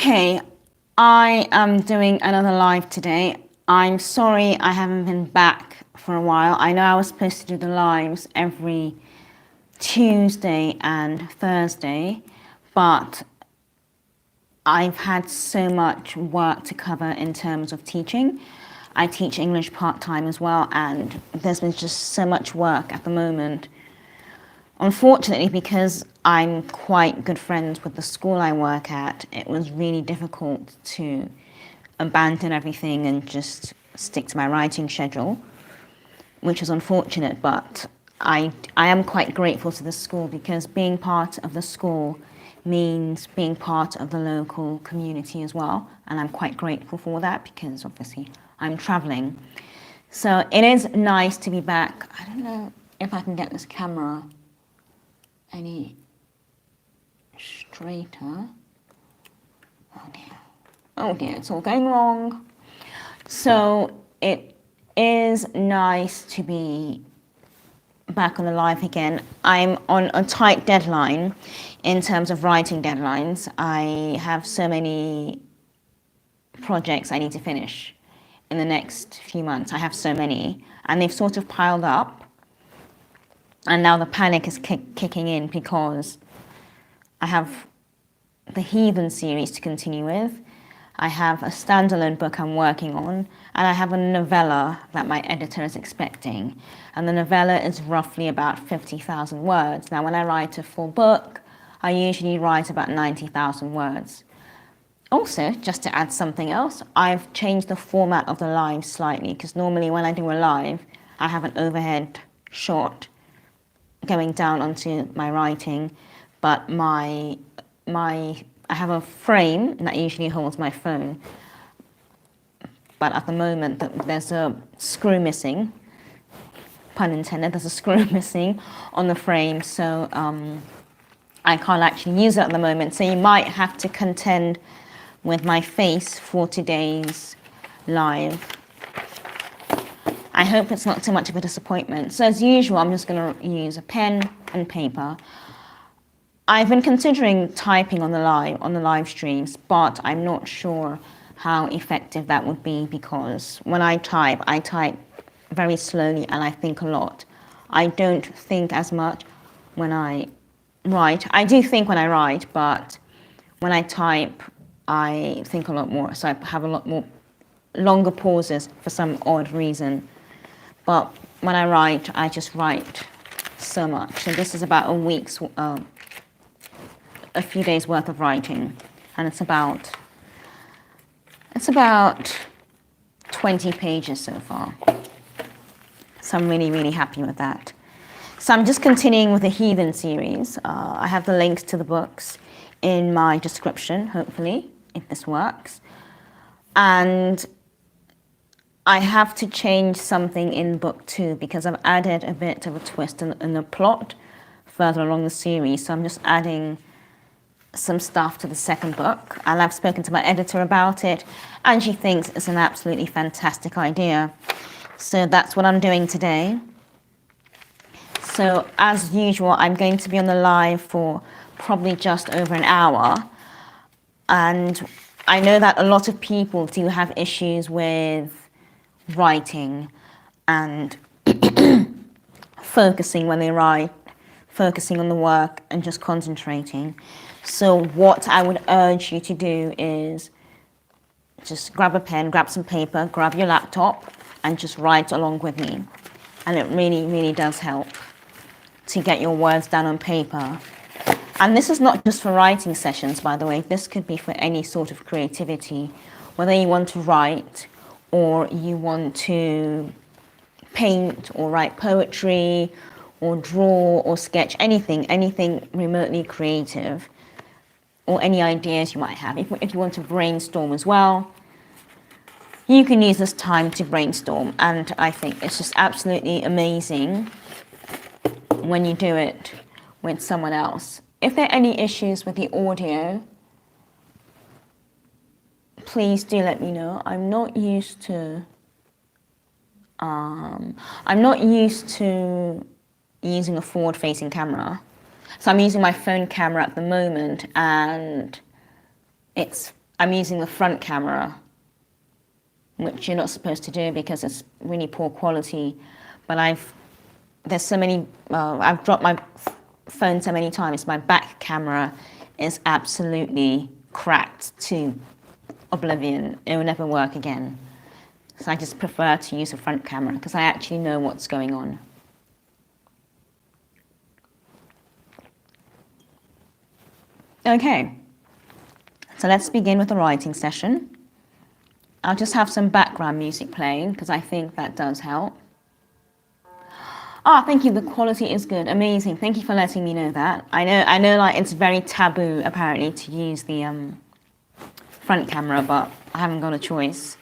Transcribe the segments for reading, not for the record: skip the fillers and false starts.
Okay, I am doing another live today. I'm sorry I haven't been back for a while. I know I was supposed to do the lives every Tuesday and Thursday, but I've had so much work to cover in terms of teaching. I teach English part-time as well, and there's been just so much work at the moment. Unfortunately, because I'm quite good friends with the school I work at, it was really difficult to abandon everything and just stick to my writing schedule, which is unfortunate, but I am quite grateful to the school because being part of the school means being part of the local community as well, and I'm quite grateful for that because obviously I'm traveling. So it is nice to be back. I don't know if I can get this camera any straighter. Oh dear, it's all going wrong. So it is nice to be back on the live again. I'm on a tight deadline in terms of writing deadlines. I have so many projects I need to finish in the next few months. I have so many, and they've sort of piled up. And now the panic is kicking in because I have the Heathen series to continue with. I have a standalone book I'm working on, and I have a novella that my editor is expecting. And the novella is roughly about 50,000 words. Now, when I write a full book, I usually write about 90,000 words. Also, just to add something else, I've changed the format of the live slightly, because normally when I do a live, I have an overhead shot going down onto my writing, but I have a frame that usually holds my phone, but at the moment there's a screw missing, pun intended, there's a screw missing on the frame, so I can't actually use it at the moment, so you might have to contend with my face for today's live. I hope it's not too much of a disappointment. So as usual, I'm just going to use a pen and paper. I've been considering typing on the live streams, but I'm not sure how effective that would be because when I type very slowly and I think a lot. I don't think as much when I write. I do think when I write, but when I type, I think a lot more. So I have a lot more longer pauses for some odd reason. But when I write, I just write so much. So this is about a few days worth of writing, and it's about 20 pages so far. So I'm really, really happy with that. So I'm just continuing with the Heathen series. I have the links to the books in my description, hopefully, if this works. And I have to change something in book 2 because I've added a bit of a twist in the plot further along the series. So I'm just adding some stuff to the second book. And I've spoken to my editor about it, and she thinks it's an absolutely fantastic idea. So that's what I'm doing today. So as usual, I'm going to be on the live for probably just over an hour. And I know that a lot of people do have issues with writing and focusing when they write, focusing on the work and just concentrating. So what I would urge you to do is just grab a pen, grab some paper, grab your laptop and just write along with me. And it really, really does help to get your words down on paper. And this is not just for writing sessions, by the way. This could be for any sort of creativity, whether you want to write or you want to paint or write poetry or draw or sketch, anything remotely creative, or any ideas you might have. If you want to brainstorm as well, you can use this time to brainstorm. And I think it's just absolutely amazing when you do it with someone else. If there are any issues with the audio, please do let me know. I'm not used to using a forward-facing camera. So I'm using my phone camera at the moment, and I'm using the front camera, which you're not supposed to do because it's really poor quality. But I've dropped my phone so many times. My back camera is absolutely cracked to oblivion. It will never work again. So I just prefer to use the front camera because I actually know what's going on. Okay, so let's begin with the writing session. I'll just have some background music playing because I think that does help. Ah, thank you. The quality is good. Amazing. Thank you for letting me know that. I know, like it's very taboo apparently to use the front camera, but I haven't got a choice.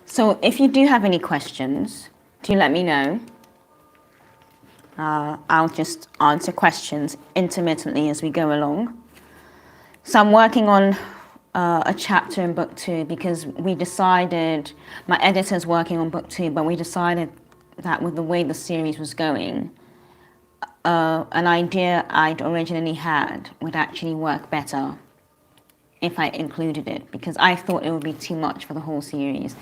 So if you do have any questions, do let me know. I'll just answer questions intermittently as we go along. So I'm working on a chapter in book 2 because we decided, my editor's working on book 2, but we decided that with the way the series was going, an idea I'd originally had would actually work better if I included it, because I thought it would be too much for the whole series.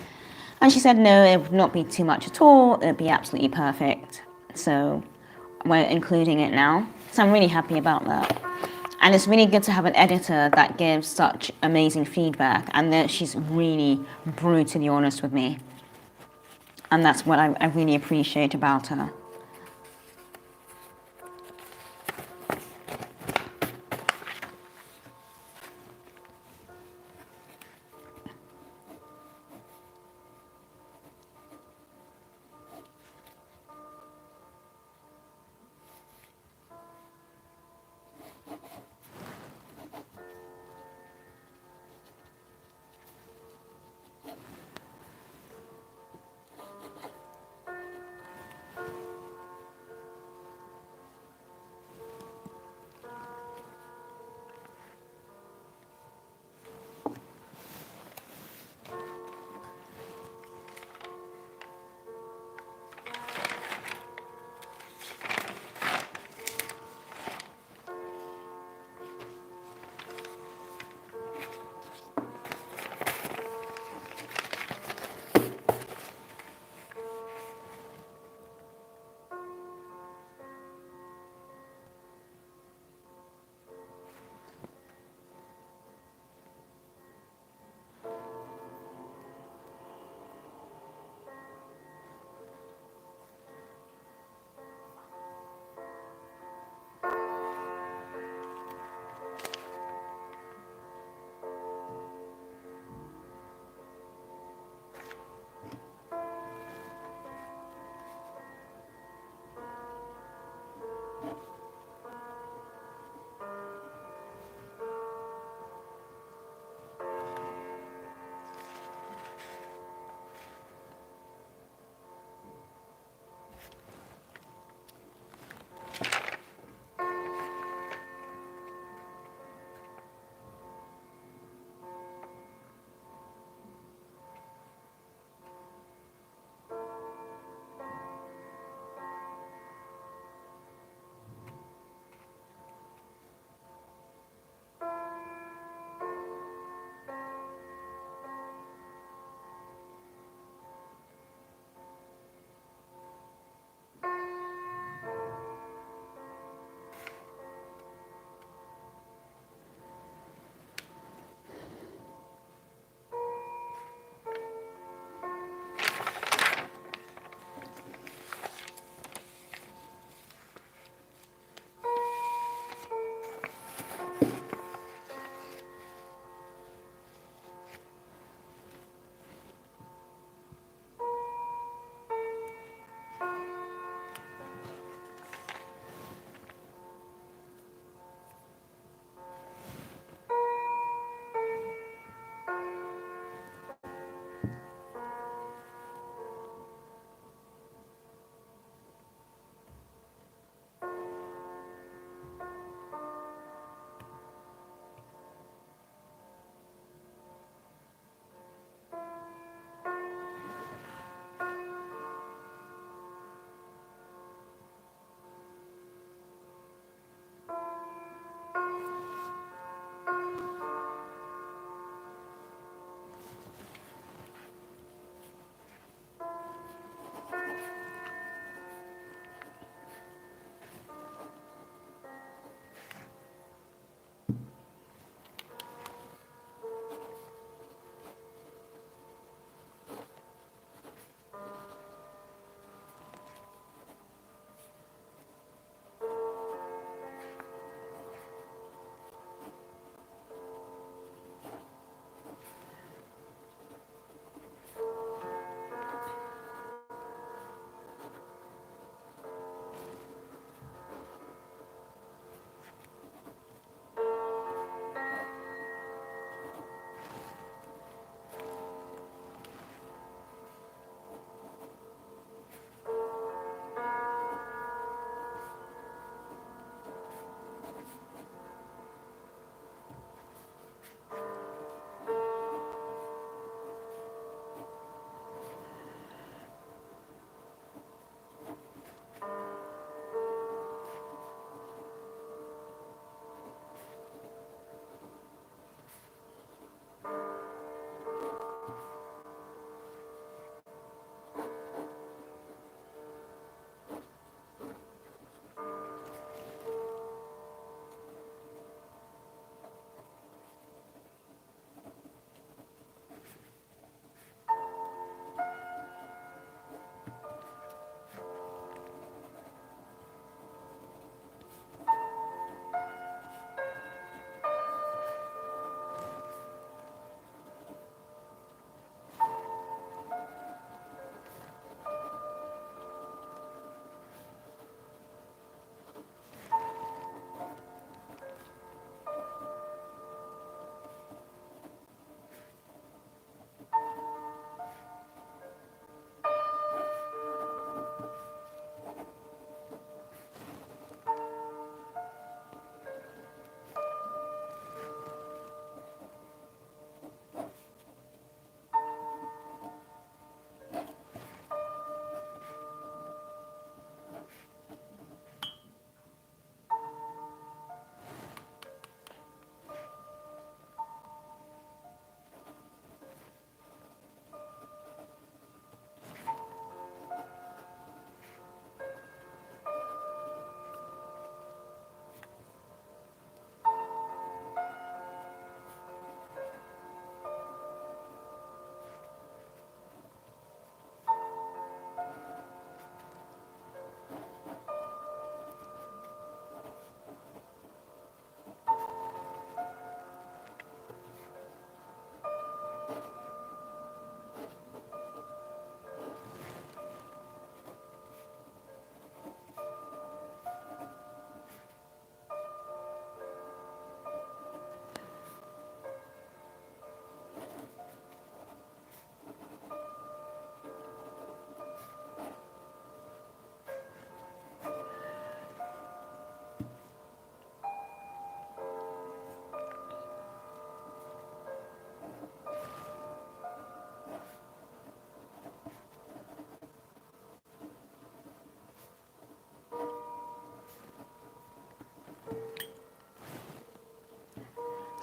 And she said, no, it would not be too much at all. It would be absolutely perfect. So we're including it now. So I'm really happy about that. And it's really good to have an editor that gives such amazing feedback and that she's really brutally honest with me. And that's what I really appreciate about her.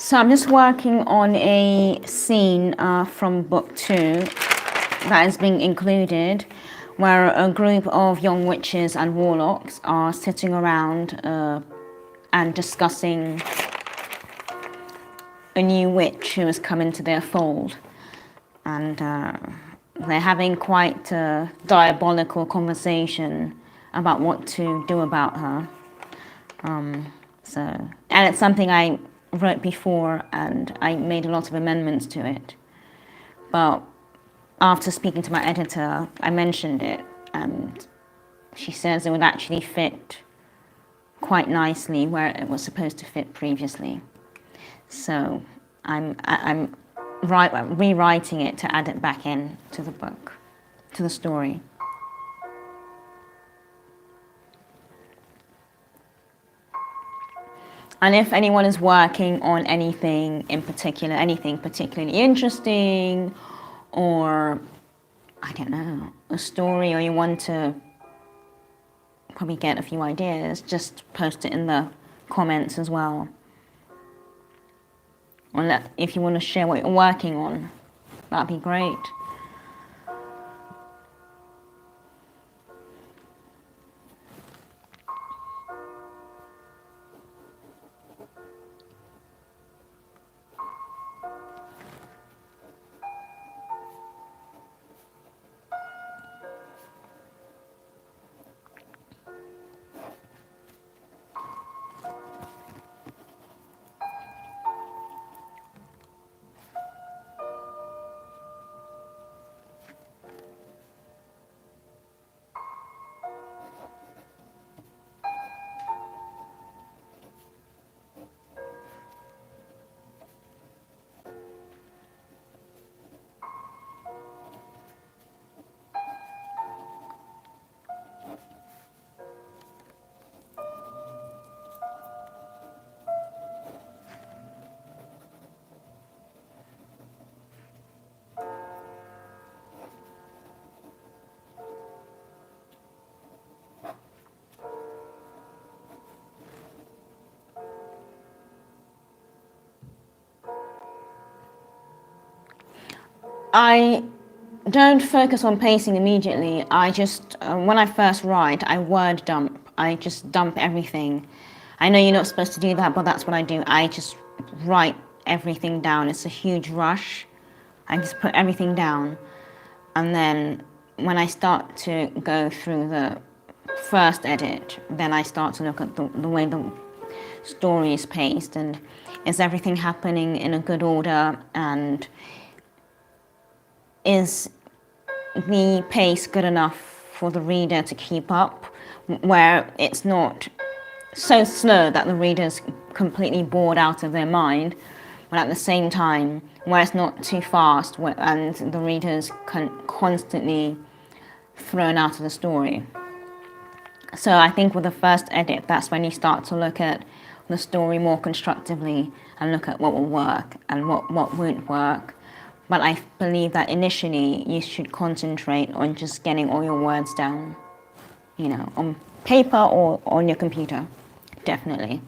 So I'm just working on a scene from book 2 that is being included, where a group of young witches and warlocks are sitting around and discussing a new witch who has come into their fold. And they're having quite a diabolical conversation about what to do about her. And it's something I wrote before, and I made a lot of amendments to it. But after speaking to my editor, I mentioned it, and she says it would actually fit quite nicely where it was supposed to fit previously. So I'm rewriting it to add it back in to the book, to the story. And if anyone is working on anything in particular, anything particularly interesting, or I don't know, a story, or you want to probably get a few ideas, just post it in the comments as well. Or if you want to share what you're working on, that'd be great. I don't focus on pacing immediately. I just, when I first write, I word dump. I just dump everything. I know you're not supposed to do that, but that's what I do. I just write everything down. It's a huge rush. I just put everything down. And then when I start to go through the first edit, then I start to look at the way the story is paced, and is everything happening in a good order, and is the pace good enough for the reader to keep up, where it's not so slow that the reader's completely bored out of their mind, but at the same time where it's not too fast and the reader's constantly thrown out of the story. So I think with the first edit, that's when you start to look at the story more constructively and look at what will work and what won't work. But I believe that initially you should concentrate on just getting all your words down, you know, on paper or on your computer, definitely.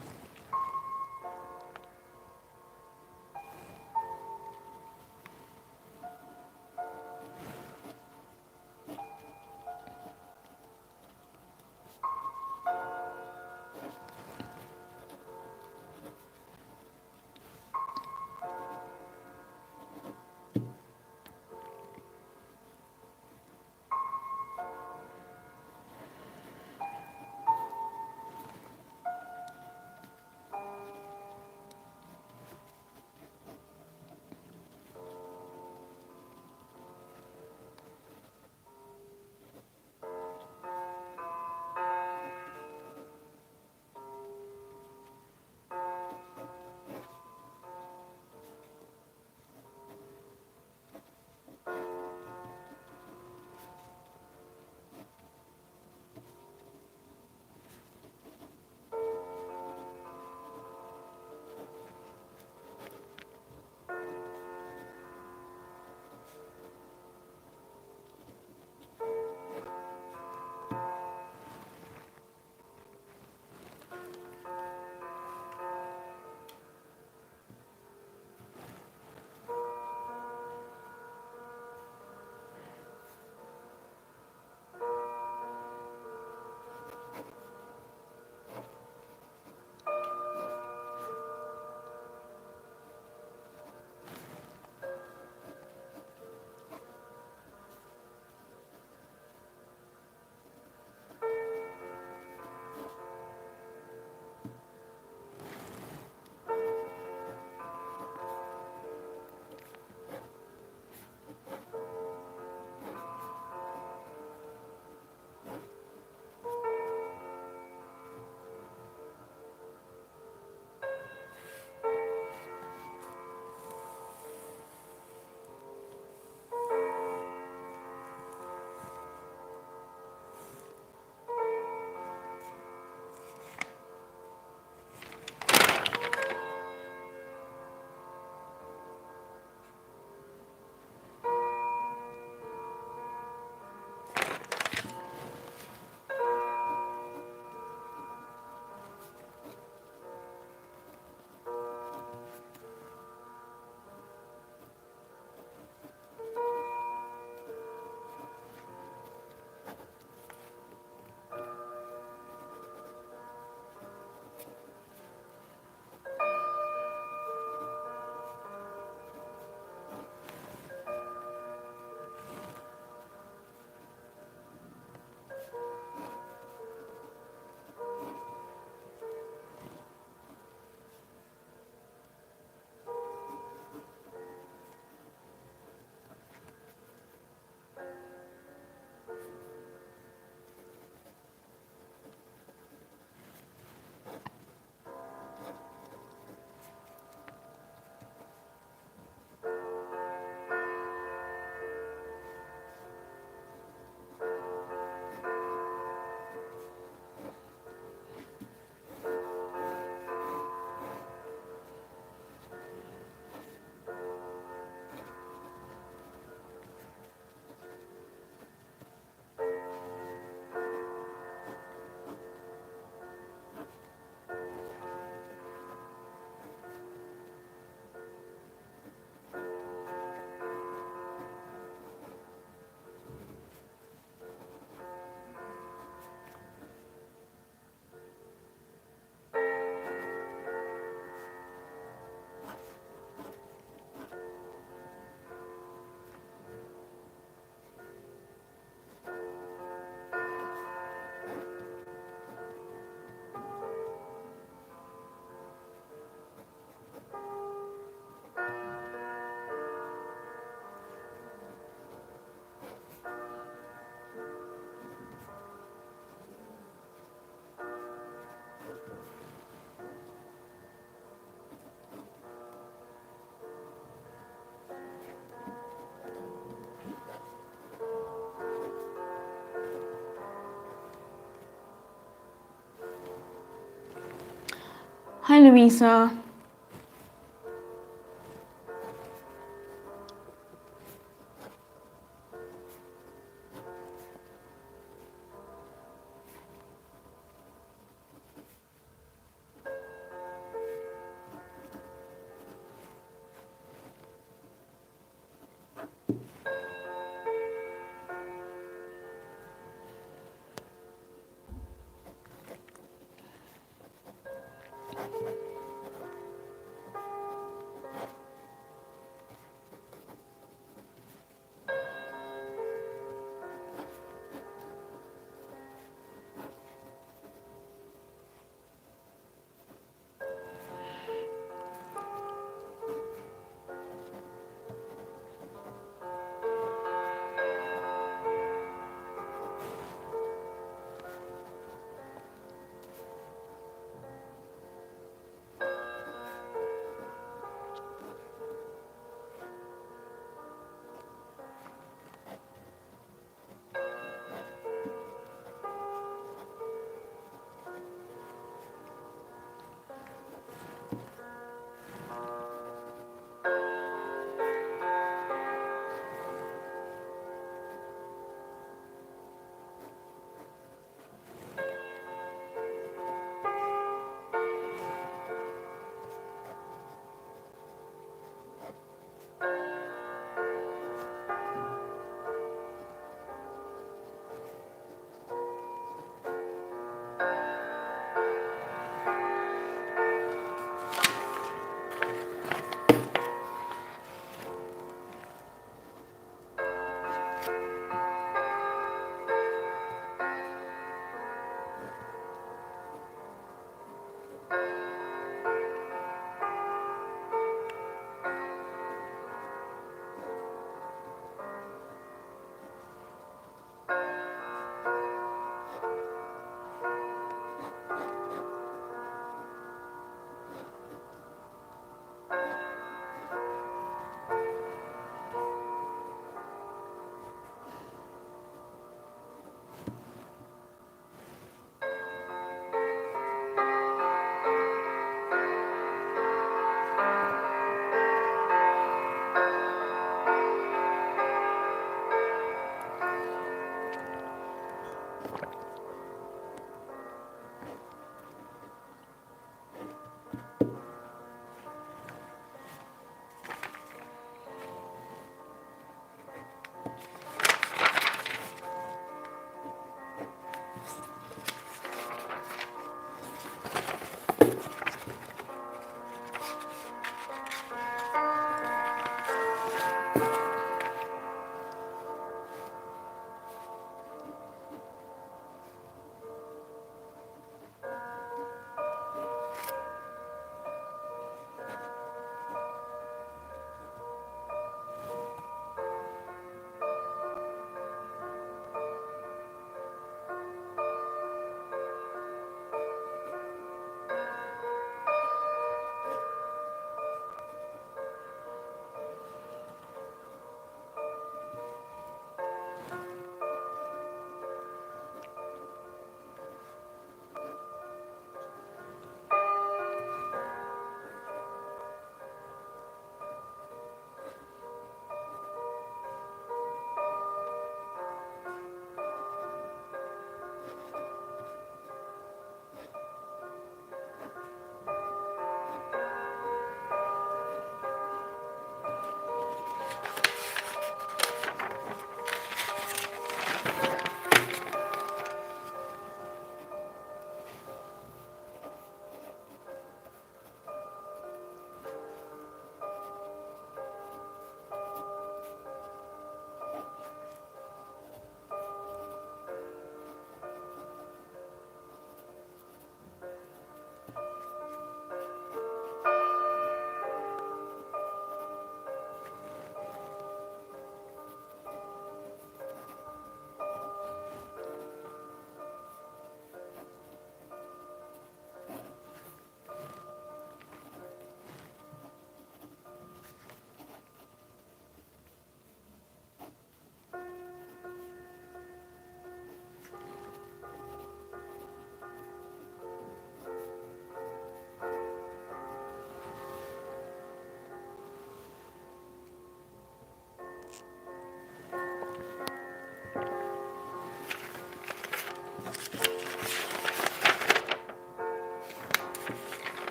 Hi, Louisa.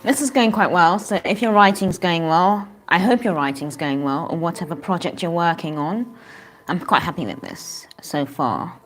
This is going quite well. So if your writing's going well, I hope your writing's going well, or whatever project you're working on. I'm quite happy with this so far.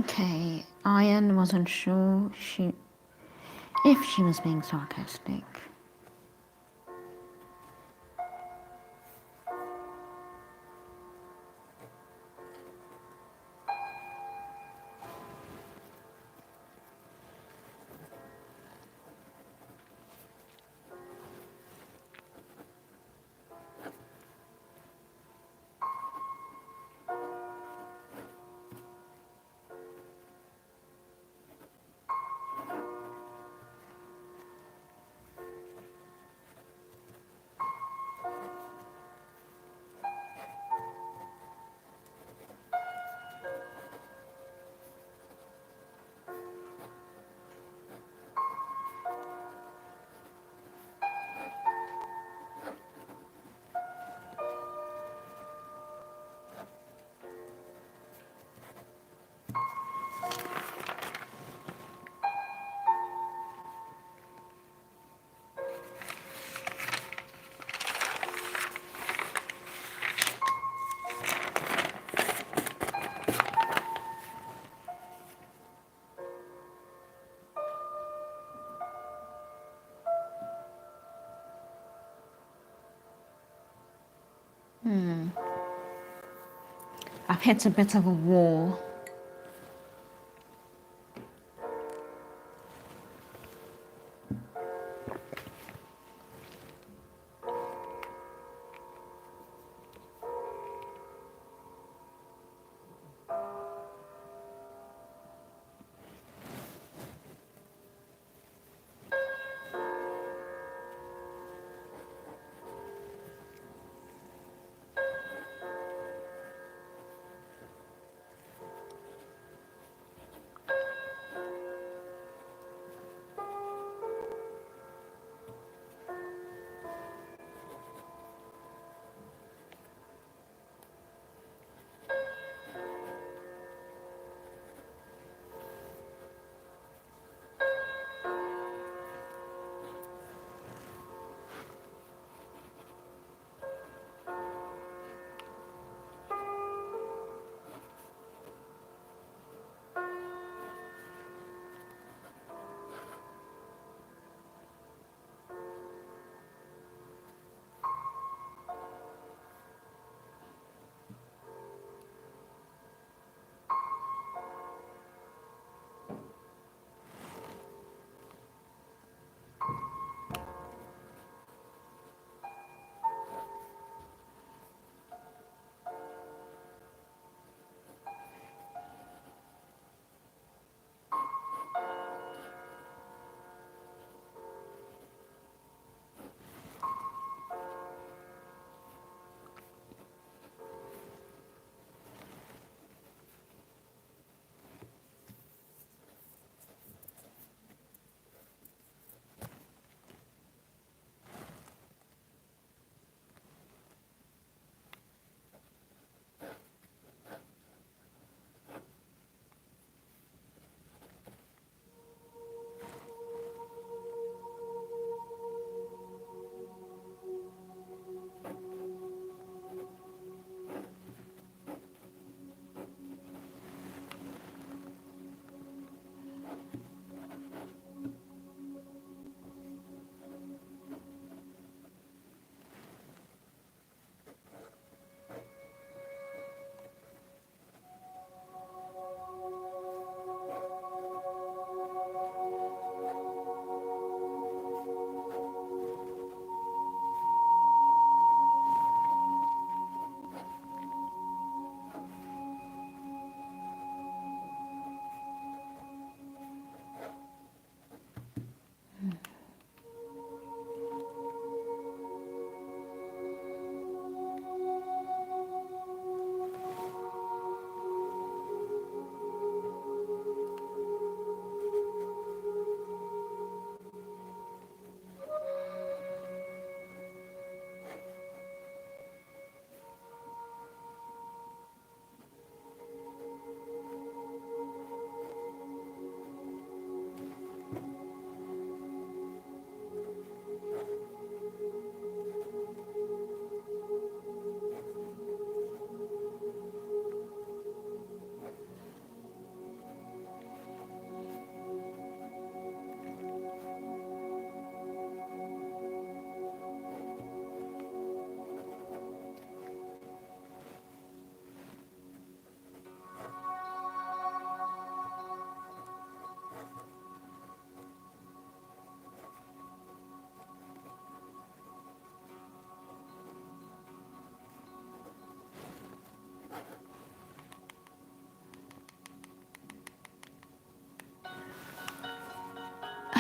Okay, Ian wasn't sure if she was being sarcastic. I've hit a bit of a wall.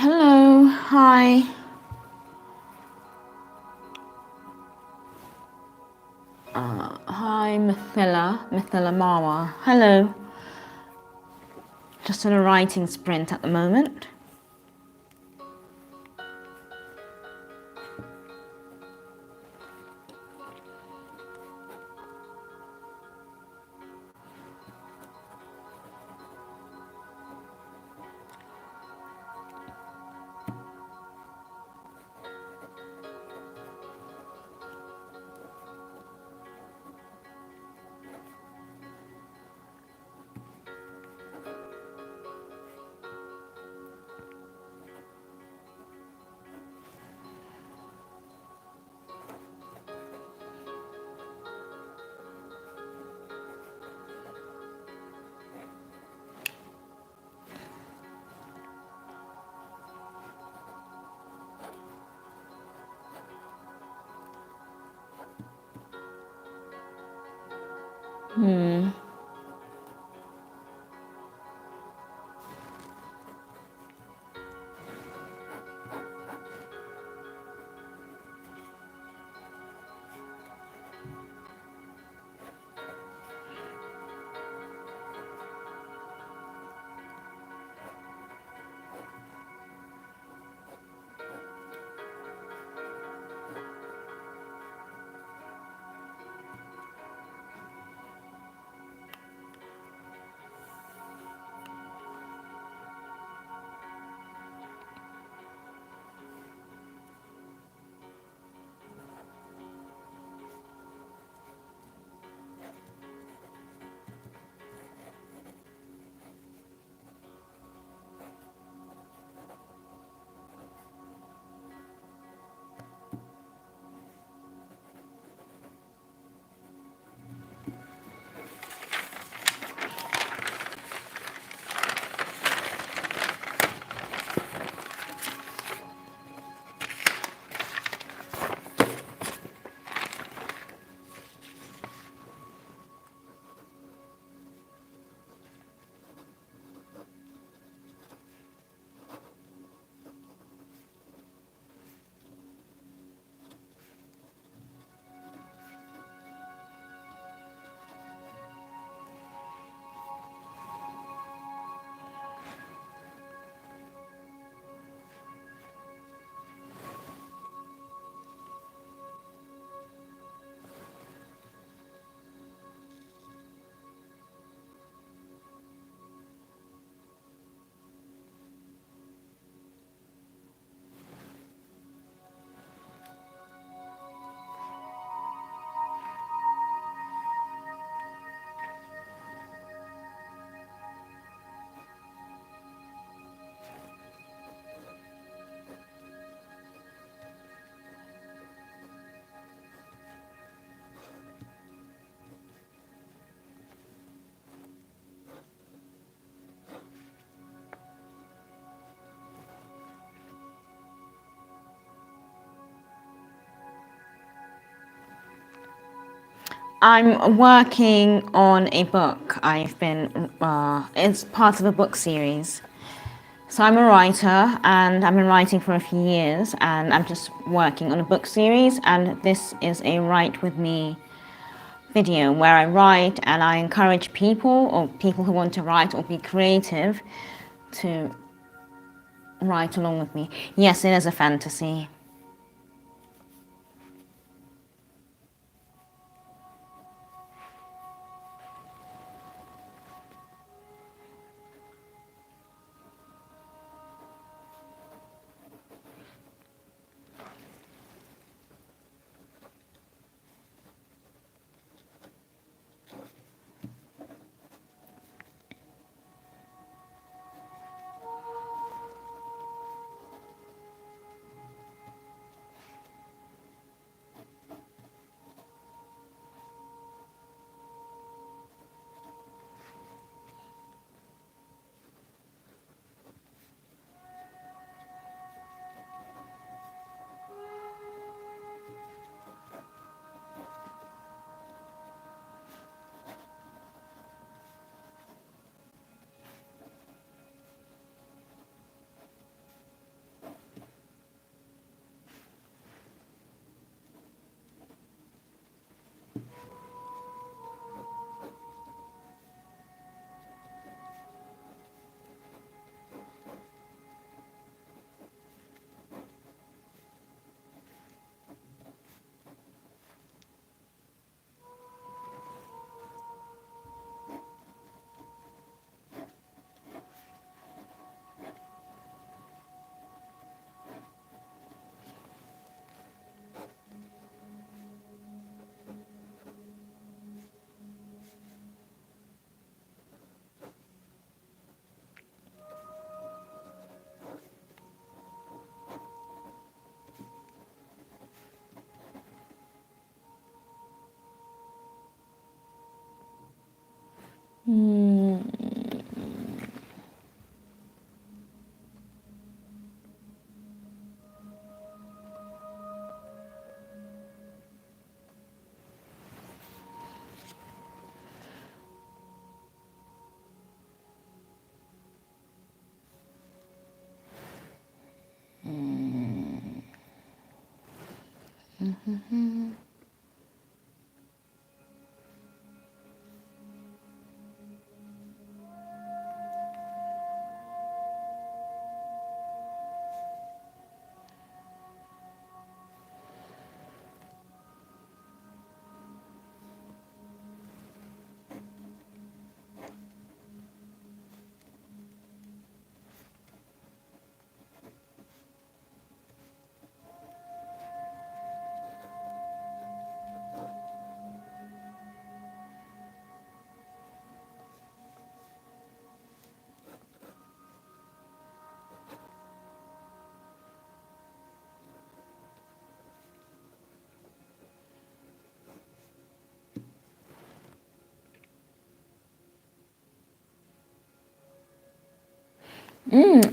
Hello, hi. Hi, Mithila Marwa. Hello. Just on a writing sprint at the moment. I'm working on a book. It's part of a book series. So I'm a writer and I've been writing for a few years and I'm just working on a book series, and this is a Write With Me video where I write and I encourage people or people who want to write or be creative to write along with me. Yes, it is a fantasy.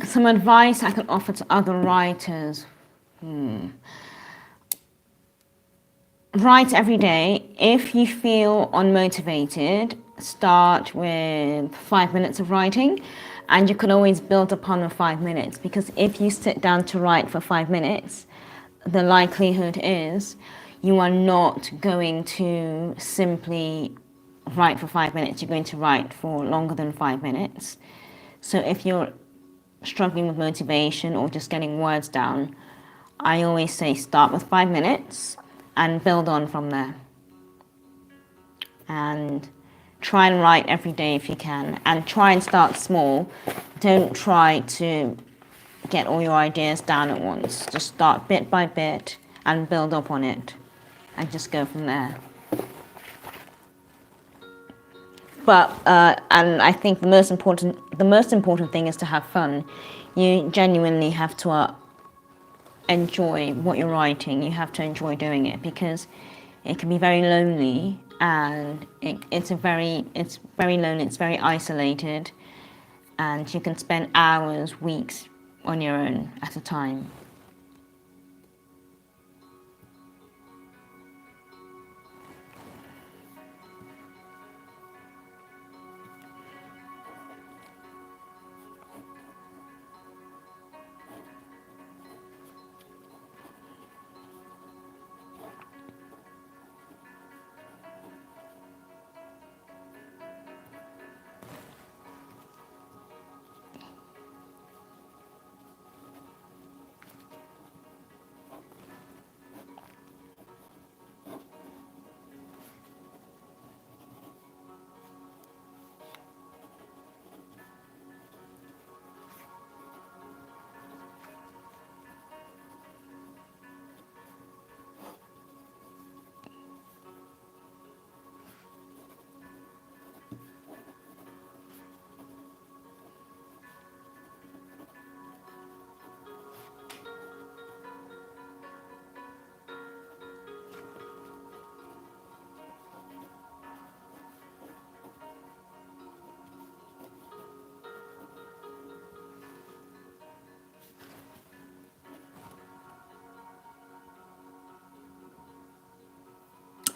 Some advice I could offer to other writers. Write every day. If you feel unmotivated, start with 5 minutes of writing, and you can always build upon the 5 minutes, because if you sit down to write for 5 minutes, the likelihood is you are not going to simply write for 5 minutes, you're going to write for longer than 5 minutes. So if you're struggling with motivation or just getting words down, I always say start with 5 minutes and build on from there. And try and write every day if you can, and try and start small. Don't try to get all your ideas down at once. Just start bit by bit and build up on it, and just go from there. But and I think the most important thing is to have fun. You genuinely have to enjoy what you're writing. You have to enjoy doing it, because it can be very lonely, and it's very lonely. It's very isolated, and you can spend hours, weeks on your own at a time.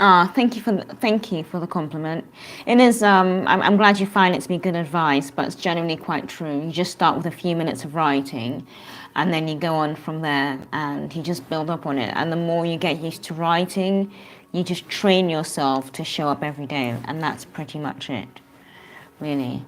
Thank you for the compliment. It is. I'm glad you find it to be good advice, but it's genuinely quite true. You just start with a few minutes of writing, and then you go on from there, and you just build up on it. And the more you get used to writing, you just train yourself to show up every day, and that's pretty much it, really.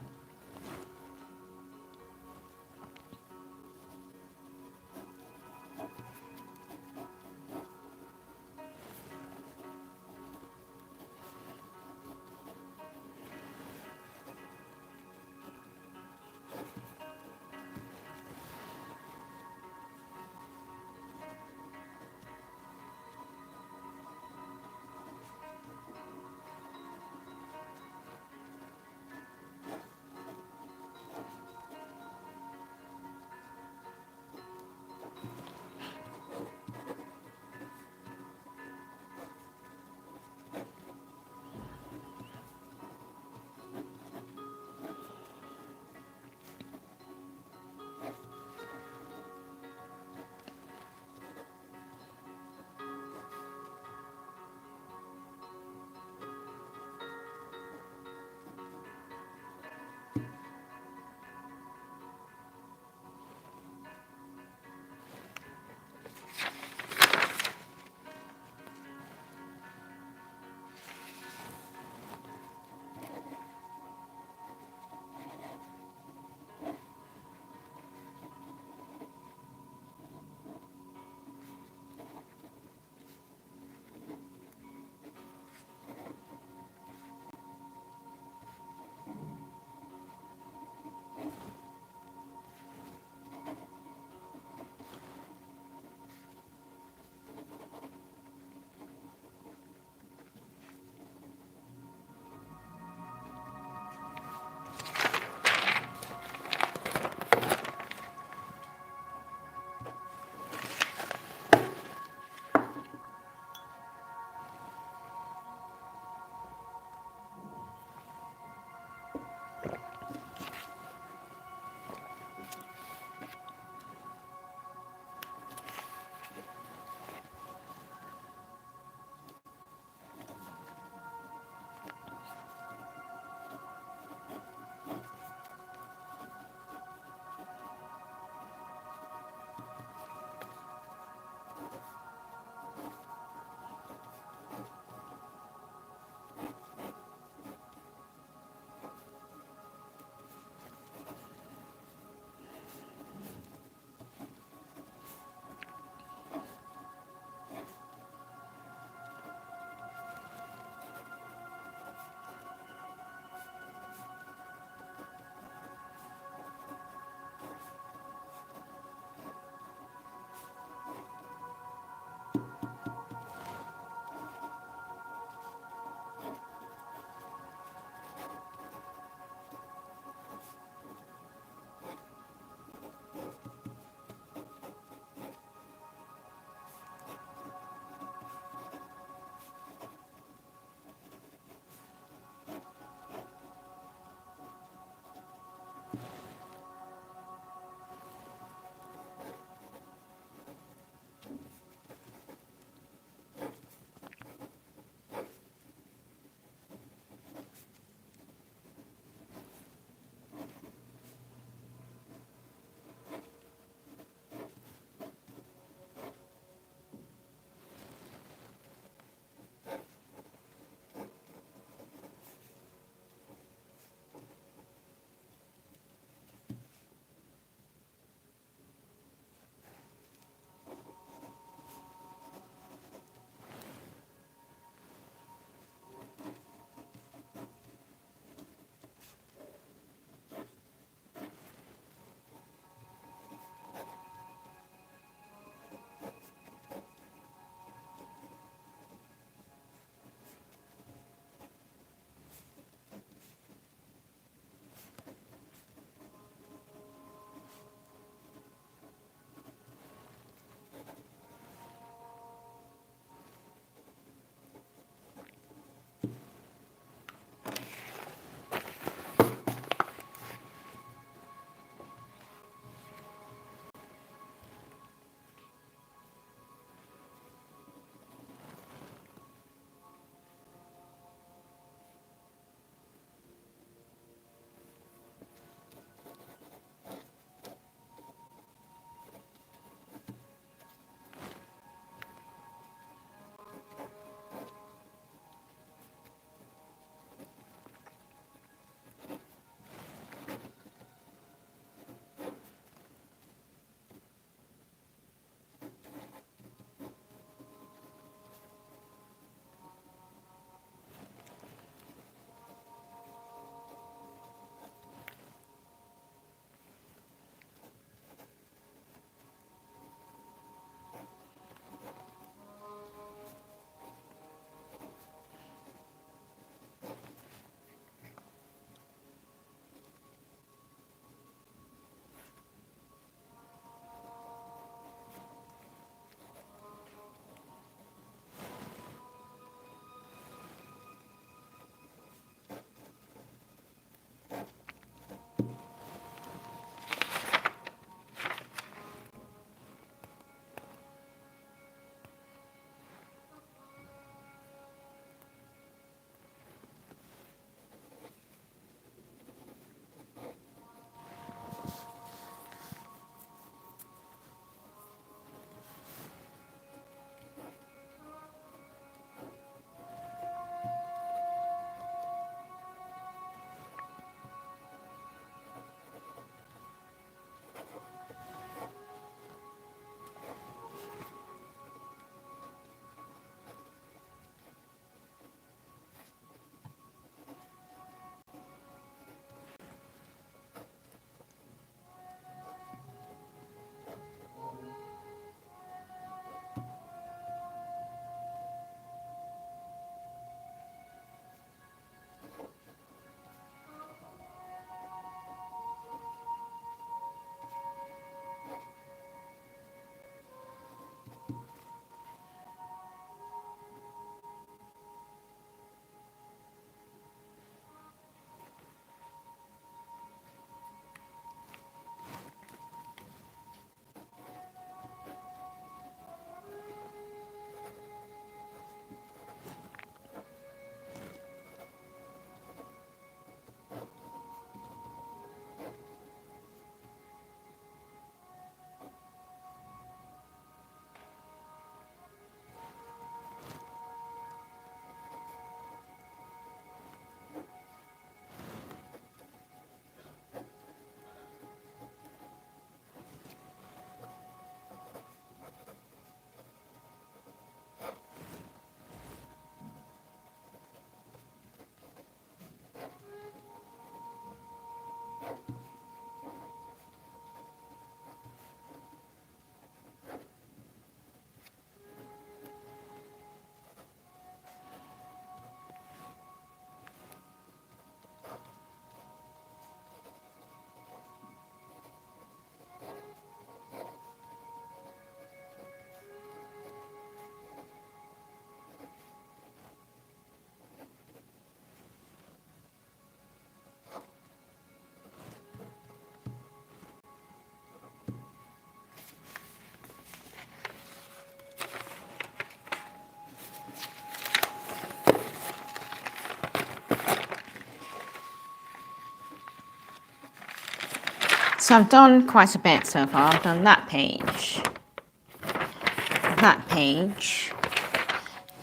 So I've done quite a bit so far. I've done that page,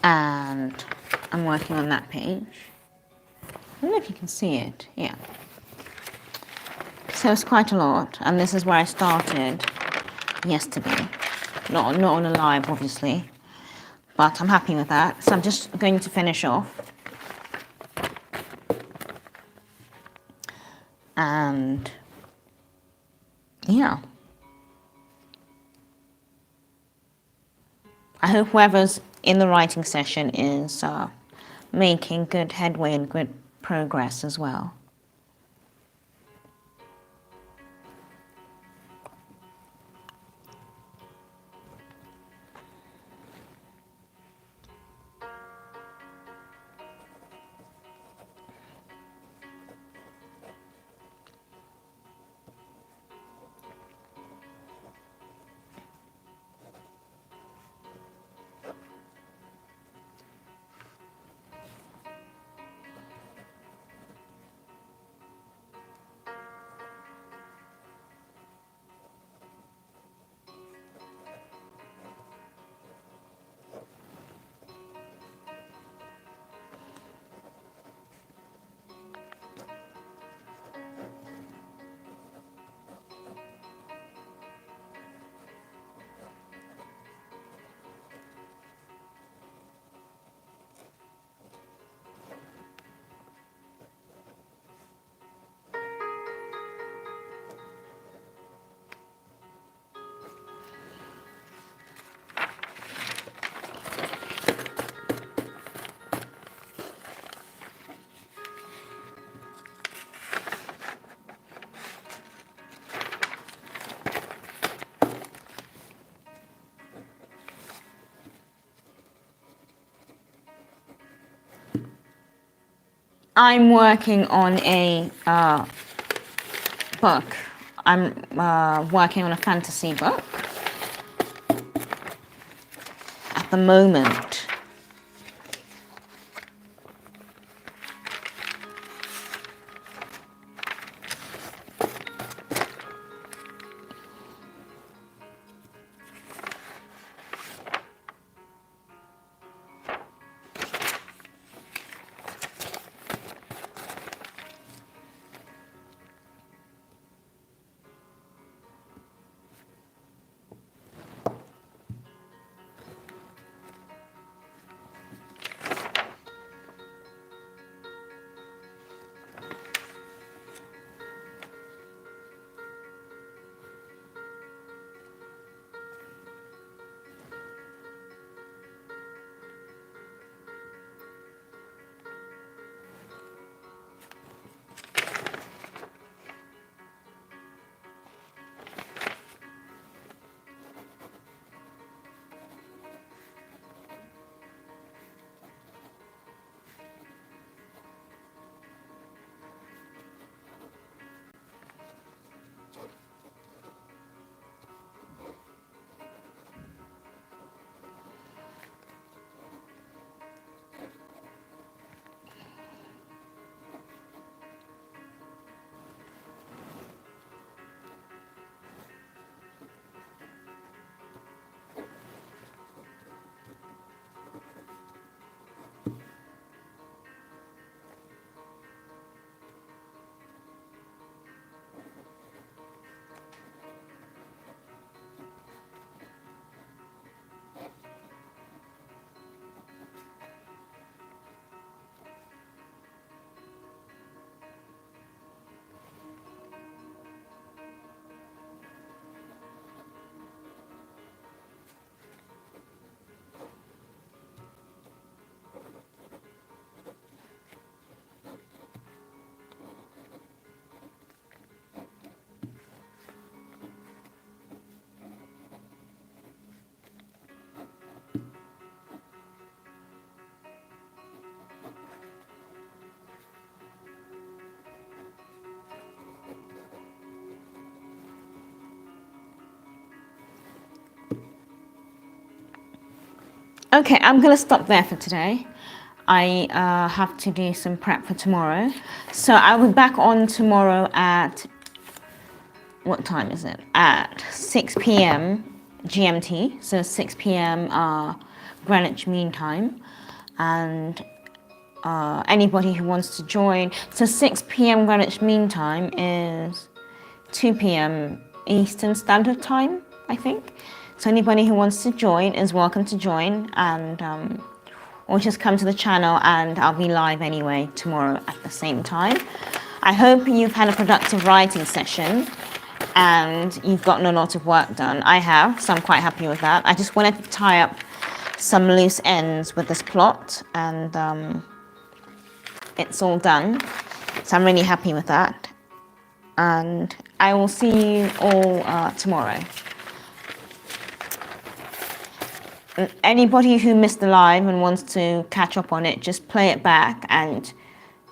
and I'm working on that page. I don't know if you can see it. Yeah. So it's quite a lot, and this is where I started yesterday. Not on a live, obviously, but I'm happy with that. So I'm just going to finish off. And yeah. I hope whoever's in the writing session is making good headway and good progress as well. I'm working on a book. I'm working on a fantasy book at the moment. Okay, I'm going to stop there for today. I have to do some prep for tomorrow. So I'll be back on tomorrow at what time is it? At 6 p.m. GMT, so 6 p.m. Greenwich Mean Time, and anybody who wants to join. So 6 p.m. Greenwich Mean Time is 2 p.m. Eastern Standard Time, I think. So anybody who wants to join is welcome to join, and or just come to the channel, and I'll be live anyway tomorrow at the same time. I hope you've had a productive writing session and you've gotten a lot of work done. I have, so I'm quite happy with that. I just wanted to tie up some loose ends with this plot, and it's all done. So I'm really happy with that. And I will see you all tomorrow. Anybody who missed the live and wants to catch up on it, just play it back and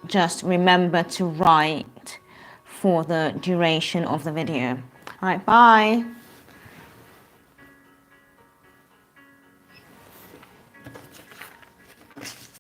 just remember to write for the duration of the video. All right, bye.